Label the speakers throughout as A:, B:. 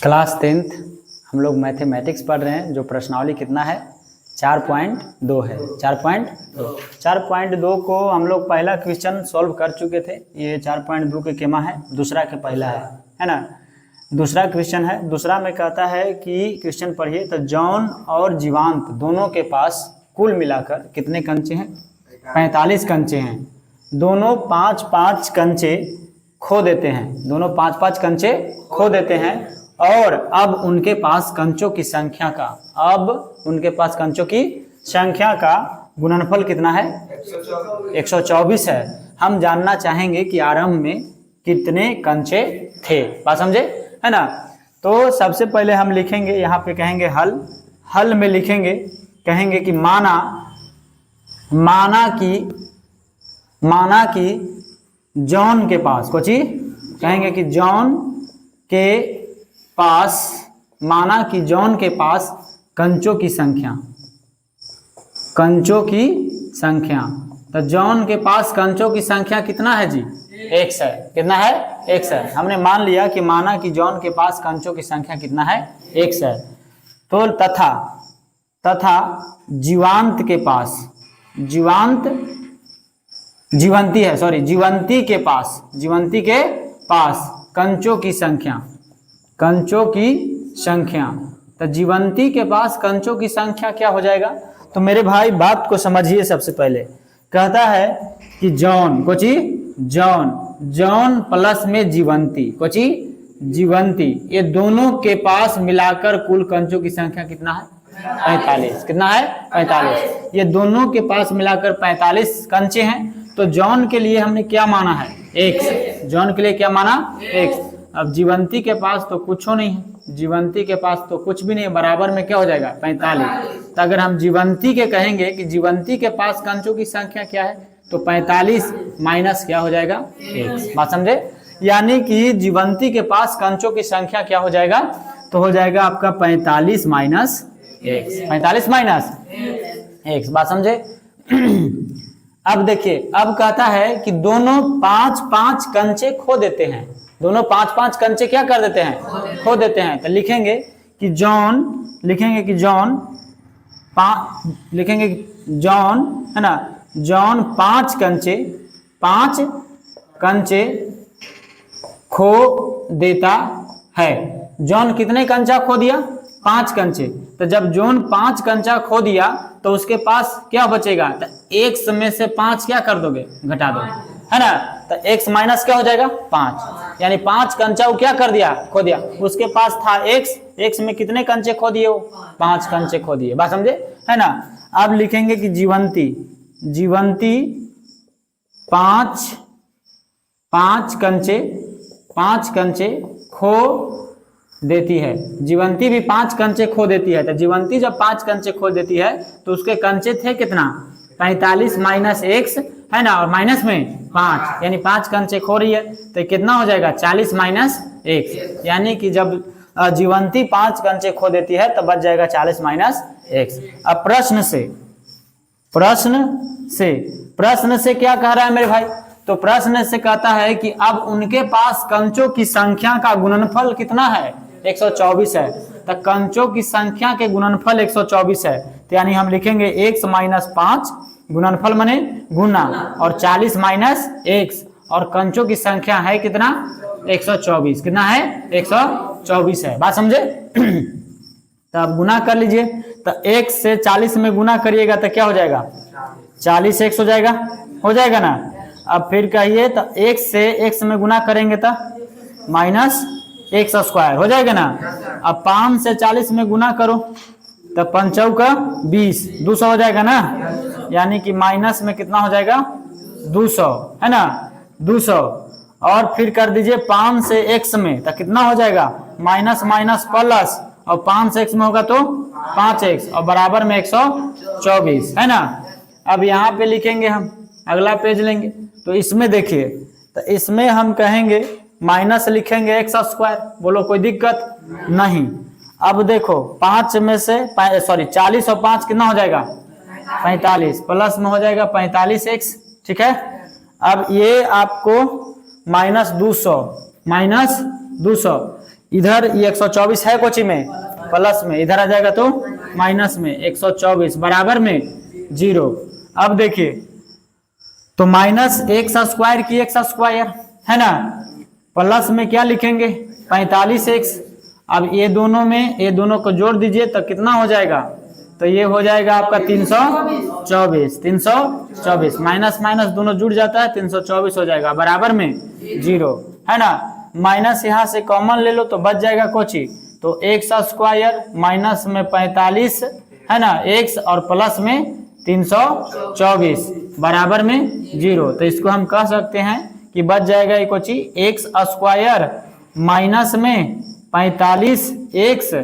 A: Class 10th हम लोग mathematics पढ़ रहे हैं। जो प्रश्नावली कितना है 4.2 है। 4.2 को हम लोग पहला क्वेश्चन सॉल्व कर चुके थे। ये 4.2 के केमा है, दूसरा के पहला है ना। दूसरा क्वेश्चन है। दूसरा में कहता है कि क्वेश्चन पढ़िए तो जॉन और जीवांत दोनों के पास कुल मिलाकर कितने कंचे हैं? 45 कंचे हैं। दोनों 5-5 कंचे खो देते हैं। दोनों 5-5 कंचे खो देते हैं और अब उनके पास कंचों की संख्या का गुणनफल कितना है? 124 है। हम जानना चाहेंगे कि आरंभ में कितने कंचे थे। बात समझे है ना। तो सबसे पहले हम लिखेंगे, यहाँ पे कहेंगे हल में लिखेंगे, कहेंगे कि माना कि जॉन के पास कहेंगे कि जॉन के पास, माना कि जॉन के पास कंचों की संख्या, तो जॉन के पास कंचों की संख्या कितना है जी? x है। कितना है? x है। हमने मान लिया कि माना कि जॉन के पास कंचों की संख्या कितना है? x है। तो तथा जीवांत के पास, जीवंती के पास कंचों की संख्या, तो जीवंती के पास कंचों की संख्या क्या हो जाएगा? तो मेरे भाई बात को समझिए। सबसे पहले कहता है कि जॉन प्लस में जीवंती, ये दोनों के पास मिलाकर कुल कंचों की संख्या कितना है? 45। कितना है? 45। ये दोनों के पास मिलाकर 45 कंचे हैं। तो जॉन के लिए हमने क्या माना है? x। जॉन के लिए क्या माना? x। अब जीवंती के पास तो कुछ नहीं है, जीवंती के पास तो कुछ भी नहीं है, बराबर में क्या हो जाएगा? 45। तो अगर हम जीवंती के कहेंगे कि जीवंती के पास कंचों की संख्या क्या है, तो 45 माइनस क्या हो जाएगा? x। बात समझे? यानी कि जीवंती के पास कंचों की संख्या क्या हो जाएगा? तो हो जाएगा आपका 45 माइनस x। 45 minus x। बात समझे? अब देखिए, अब कहता है कि दोनों 5-5 कंचे खो देते हैं। दोनों 5-5 कंचे क्या कर देते हैं? खो देते हैं। तो लिखेंगे कि जॉन है ना। जॉन 5 कंचे खो देता है। जॉन कितने कंचा खो दिया? 5 कंचे। तो जब जॉन 5 कंचा खो दिया तो उसके पास क्या बचेगा? तो x में से 5 क्या कर दोगे? घटा दोगे, है ना। तो x माइनस क्या हो जाएगा? 5। यानी 5 कंचा वो क्या कर दिया? खो दिया। उसके पास था x में कितने कंचे खो दिए? वो 5 कंचे खो दिए। बात समझे है ना। अब लिखेंगे कि जीवंती 5 कंचे खो देती है। जीवंती भी 5 कंचे खो देती है। तो जीवंती जब 5 कंचे खो देती है तो उसके कंचे थे कितना? 45 माइनस x, है ना, और माइनस में 5, यानी 5 कंचे खो रही है। तो कितना हो जाएगा? 40 माइनस x। यानी कि जब जीवंती 5 कंचे खो देती है तो बच जाएगा 40 माइनस x। अब प्रश्न से क्या कह रहा है मेरे भाई? तो प्रश्न से कहता है कि अब उनके पास कंचों की संख्या का गुणनफल कितना है? 124 है। तो कंचों की संख्या के गुणनफल 124 है। तो यानी हम लिखेंगे x माइनस 5 गुणनफल माने गुना, और 40 माइनस x, और कंचों की संख्या है कितना? 124। कितना है? 124 है। बात समझे? तो अब गुना कर लीजिए। तो x से 40 में गुना करिएगा तो क्या हो जाएगा? 40x हो जाएगा ना। अब फिर कहिए तो x से x में गुना करेंगे तो माइनस x स्क्वायर हो जाएगा ना। अब 5 से 40 में गुना करो तो 5 का 20, 200 हो जाएगा ना। यानी कि माइनस में कितना हो जाएगा? 200, है ना, 200। और फिर कर दीजिए 5 से x में तो कितना हो जाएगा? माइनस माइनस प्लस, और 5 से x में होगा तो 5x, और बराबर में 124, है ना। अब यहाँ पे लिखेंगे, हम अगला पेज लेंगे। तो इसमें देखिए, तो इसमें हम कहेंगे माइनस लिखेंगे x स्क्वायर। बोलो कोई दिक्कत नहीं। अब देखो 40 और 5 कितना हो जाएगा? 45, प्लस में हो जाएगा 45x। ठीक है। अब ये आपको माइनस 200, इधर ये 124 है कोची में प्लस में, इधर आ जाएगा तो माइनस में, 124 बराबर में 0। अब देखिए तो माइनस एक्स स्क्वायर की एक्स स्क्वायर है ना, प्लस में क्या लिखेंगे 45x। अब ये दोनों को जोड़ दीजिए तो कितना हो जाएगा, तो ये हो जाएगा आपका 324 माइनस माइनस दोनों जुड़ जाता है 324 हो जाएगा बराबर में 0 है ना। माइनस यहाँ से कॉमन ले लो तो बच जाएगा कोची, तो एक्स स्क्वायर माइनस में 45 है ना x और प्लस में 324 बराबर में 0। तो इसको हम कह सकते हैं कि बच जाएगा ये कोची एक्स स्क्वायर माइनस में 45x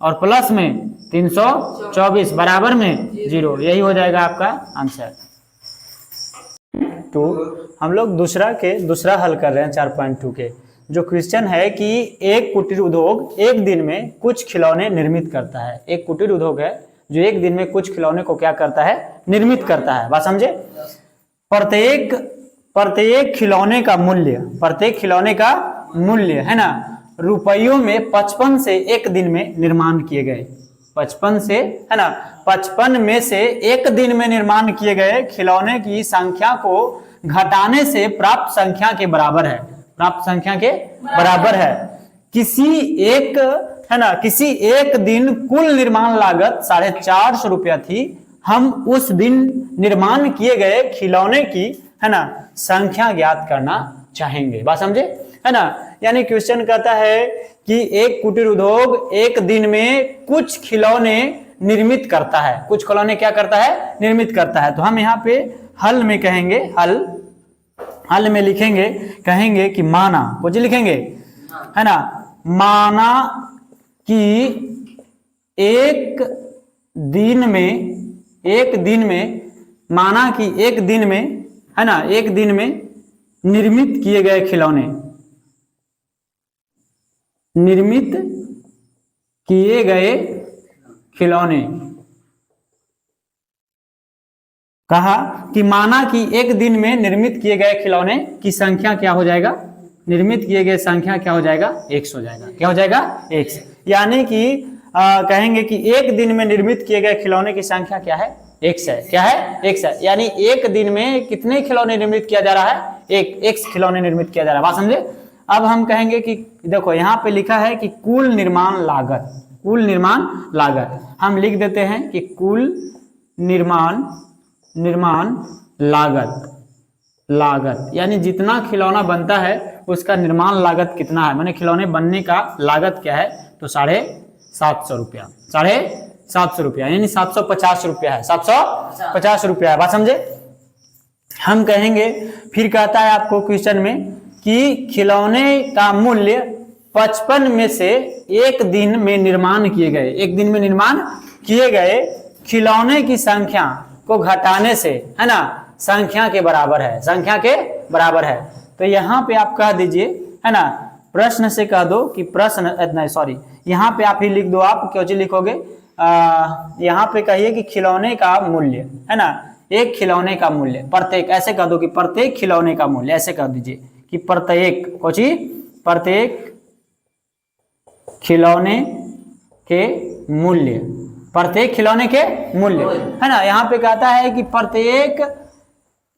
A: और प्लस में 324 बराबर में 0। यही हो जाएगा आपका आंसर। तो हम लोग दूसरा हल कर रहे हैं 4.2 के, जो क्वेश्चन है कि एक कुटीर उद्योग एक दिन में कुछ खिलौने निर्मित करता है। एक कुटीर उद्योग है जो एक दिन में कुछ खिलौने को क्या करता है, निर्मित करता है। बात समझे। प्रत्येक खिलौने का मूल्य है ना रुपयों में 55 से एक दिन में निर्माण किए गए, 55 से है ना 55 में से एक दिन में निर्माण किए गए खिलौने की संख्या को घटाने से प्राप्त संख्या के बराबर है। किसी एक दिन कुल निर्माण लागत 450 रुपया थी। हम उस दिन निर्माण किए गए खिलौने की है ना संख्या ज्ञात करना चाहेंगे। बात समझे है ना। यानी क्वेश्चन कहता है कि एक कुटीर उद्योग एक दिन में कुछ खिलौने निर्मित करता है, कुछ खिलौने क्या करता है, निर्मित करता है। तो हम यहाँ पे हल में कहेंगे, हल में लिखेंगे, कहेंगे कि माना, कुछ लिखेंगे है ना, माना कि एक दिन में है ना, एक दिन में निर्मित किए गए खिलौने, कहा कि माना कि एक दिन में निर्मित किए गए खिलौने की संख्या क्या हो जाएगा, निर्मित किए गए संख्या क्या हो जाएगा, x हो जाएगा। क्या हो जाएगा, x। यानी कि कहेंगे कि एक दिन में निर्मित किए गए खिलौने की संख्या क्या है, x है। क्या है, x है। यानी एक दिन में कितने खिलौने निर्मित किया जा रहा है, एक x खिलौने निर्मित किया जा रहा है। बात समझे। अब हम कहेंगे कि देखो यहाँ पे लिखा है कि कुल निर्माण लागत हम लिख देते हैं कि कुल निर्माण लागत यानी जितना खिलौना बनता है उसका निर्माण लागत कितना है, माने खिलौने बनने का लागत क्या है, तो 750 रुपया, 750 रुपया यानी 750 रुपया है, 750 रुपया है। बात समझे। हम कहेंगे फिर कहता है आपको क्वेश्चन में कि खिलौने का मूल्य 55 में से एक दिन में निर्माण किए गए खिलौने की संख्या को घटाने से है ना संख्या के बराबर है। तो यहाँ पे आप कह दीजिए है ना, प्रश्न से कह दो कि यहाँ पे आप ही लिख दो, आप क्यों लिखोगे, यहाँ पे कहिए कि खिलौने का मूल्य है ना, एक खिलौने का मूल्य प्रत्येक, ऐसे कह दो कि प्रत्येक खिलौने का मूल्य, ऐसे कह दीजिए कि प्रत्येक खिलौने के मूल्य है ना। यहाँ पे कहता है कि प्रत्येक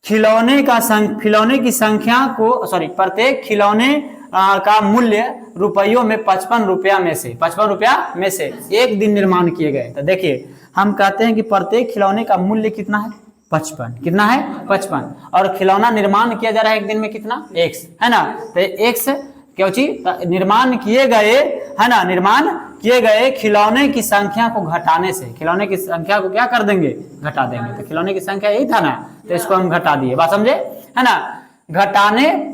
A: खिलौने का मूल्य रुपयों में 55 रुपया में से एक दिन निर्माण किए गए। तो देखिए हम कहते हैं कि प्रत्येक खिलौने का मूल्य कितना है, 55। कितना है, 55। और खिलौना निर्माण किया जा रहा है एक दिन में कितना, x है ना। तो x क्यों निर्माण किए गए खिलौने की संख्या को घटाने से, खिलौने की संख्या को क्या कर देंगे, घटा देंगे। तो खिलौने की संख्या यही था ना, तो इसको हम घटा दिए। बात समझे है ना। घटाने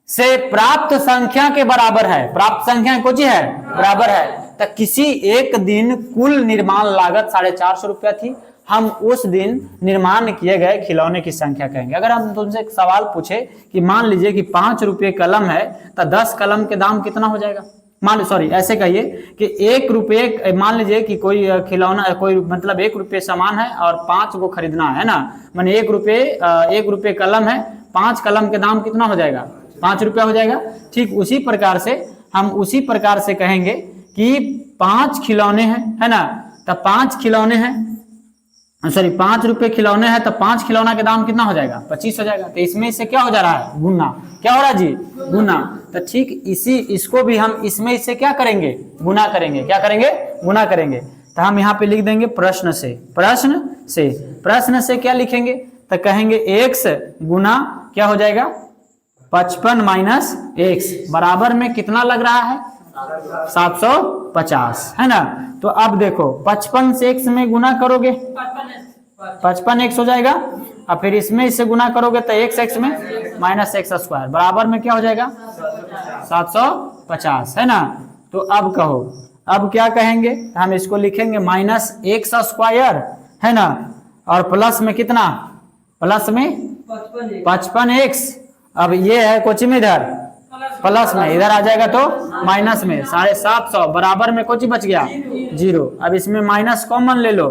A: से प्राप्त संख्या के बराबर है, प्राप्त संख्या कुछ है, बराबर है। तो किसी एक दिन कुल निर्माण लागत 450 रुपया थी। हम उस दिन निर्माण किए गए खिलौने की संख्या कहेंगे। अगर हम तुमसे एक सवाल पूछे कि मान लीजिए कि 5 रुपये कलम है तो 10 कलम के दाम कितना हो जाएगा, ऐसे कहिए कि 1 रुपये, मान लीजिए कि कोई खिलौना, कोई मतलब 1 रुपये सामान है और 5 को खरीदना है ना, माने 1 रुपये कलम है, 5 कलम के दाम कितना हो जाएगा, 5 रुपया हो जाएगा। ठीक उसी प्रकार से हम उसी प्रकार से कहेंगे कि 5 खिलौने हैं, है ना, तो 5 खिलौने हैं, सॉरी 5 रुपए खिलौने हैं, तो 5 खिलौना के दाम कितना हो जाएगा? 25 हो जाएगा। तो इसमें से क्या हो जा रहा है? गुना। क्या हो रहा है जी? गुना। तो ठीक इसको भी हम इसमें इससे क्या करेंगे? गुना करेंगे। क्या करेंगे? गुना करेंगे। तो हम यहाँ पे लिख देंगे प्रश्न से। प्रश्न से क्या लिखेंगे? तो कहेंगे x गुना क्या हो जाएगा? 55 माइनस x बराबर में कितना लग रहा है? 750, है ना। तो अब देखो 55 से x में गुना करोगे 55x हो जाएगा, और फिर इसमें इससे गुना करोगे तो x में माइनस एक्स स्क्वायर बराबर में क्या हो जाएगा? 750, है ना। तो अब कहो, अब क्या कहेंगे? हम इसको लिखेंगे माइनस एक्स स्क्वायर, है ना, और प्लस में कितना? प्लस में 55x। अब ये है कोची में इधर प्लस में, इधर आ जाएगा तो माइनस में 750 बराबर में कोची बच गया? 0। अब इसमें माइनस कॉमन ले लो,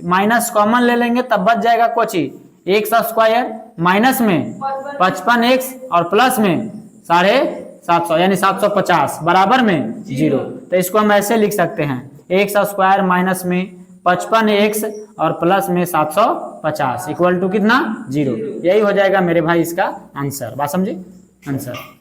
A: माइनस कॉमन ले लेंगे तब बच जाएगा कोची? एक्स स्क्वायर माइनस में 55x और प्लस में 750 यानी 750 बराबर में 0। तो इसको हम ऐसे लिख सकते हैं एक्स स्क्वायर माइनस में 55x और प्लस में 750 इक्वल टू कितना? 0। यही हो जाएगा मेरे भाई इसका आंसर। बात समझे? आंसर